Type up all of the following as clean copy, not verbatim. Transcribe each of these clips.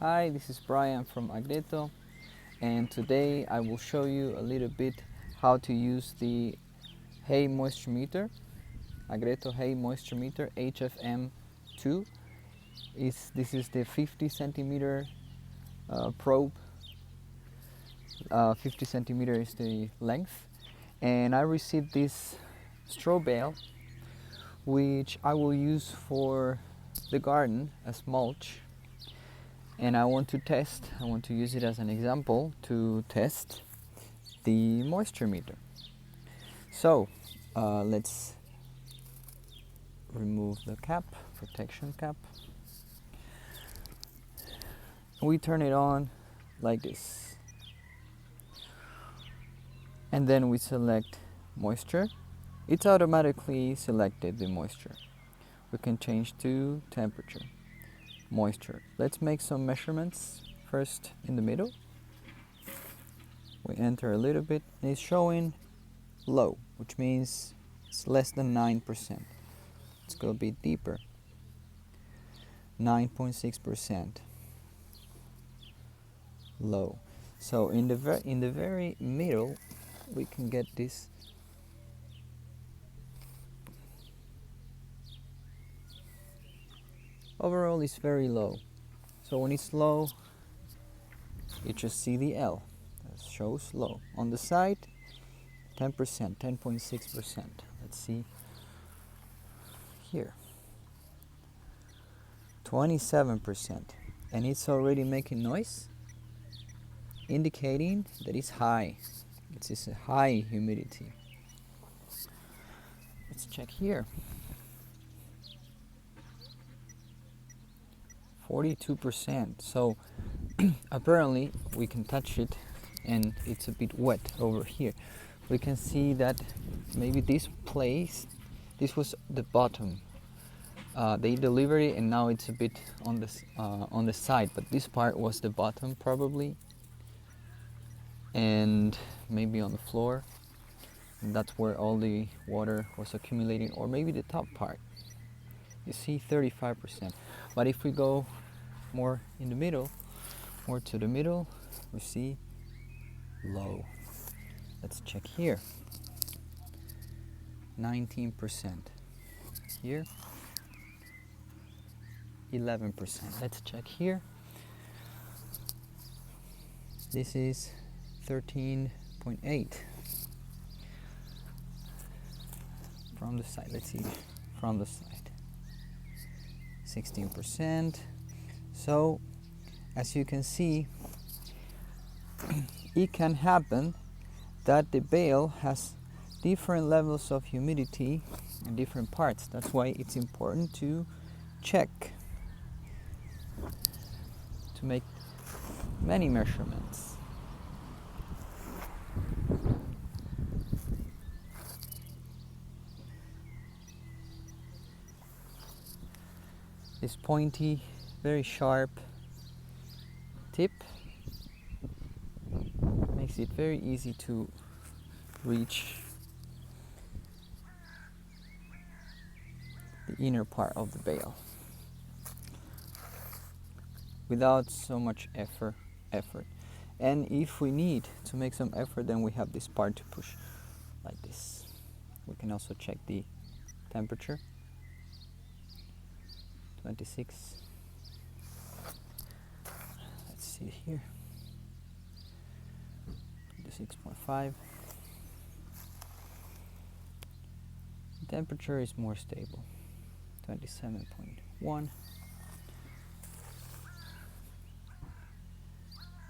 Hi, this is Brian from Agreto, and today I will show you a little bit how to use the hay moisture meter, Agreto hay moisture meter HFM II. This is the 50 centimeter probe. 50 centimeter is the length, and I received this straw bale, which I will use for the garden as mulch. And I want to use it as an example to test the moisture meter. So let's remove the cap, protection cap. We turn it on like this. And then we select moisture. It's automatically selected the moisture. We can change to temperature. Moisture. Let's make some measurements first in the middle. We enter a little bit, and it's showing low, which means it's less than 9%. Let's go a bit deeper. 9.6%. Low. So in the very middle, we can get this. Overall, it's very low. So when it's low, you just see the L. That shows low. On the side, 10%, 10.6%. Let's see here. 27%. And it's already making noise, indicating that it's high. It is a high humidity. Let's check here. 42%. So apparently we can touch it and it's a bit wet over here. We can see that maybe this was the bottom. They delivered it and now it's a bit on the side, but this part was the bottom probably, and maybe on the floor, and that's where all the water was accumulating, or maybe the top part. You see 35%. But if we go more to the middle, we see low. Let's check here. 19%. Here, 11%. Let's check here. This is 13.8. From the side, let's see, from the side. 16%. So as you can see, it can happen that the bale has different levels of humidity in different parts. That's why it's important to check, to make many measurements. This pointy, very sharp tip makes it very easy to reach the inner part of the bale without so much effort. And if we need to make some effort, then we have this part to push like this. We can also check the temperature. 26. Let's see here. 26.5. The temperature is more stable. 27.1.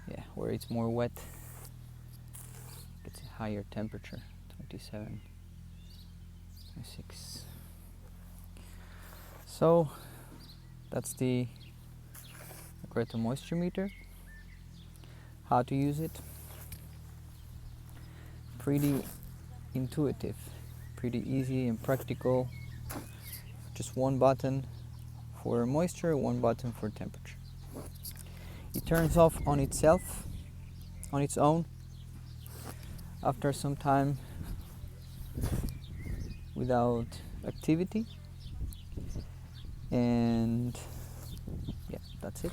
Yeah, where it's more wet, it's a higher temperature. 27.6. So that's the Agreto moisture meter. How to use it? Pretty intuitive, pretty easy and practical. Just one button for moisture, one button for temperature. It turns off on itself, on its own, after some time without activity. And yeah, that's it.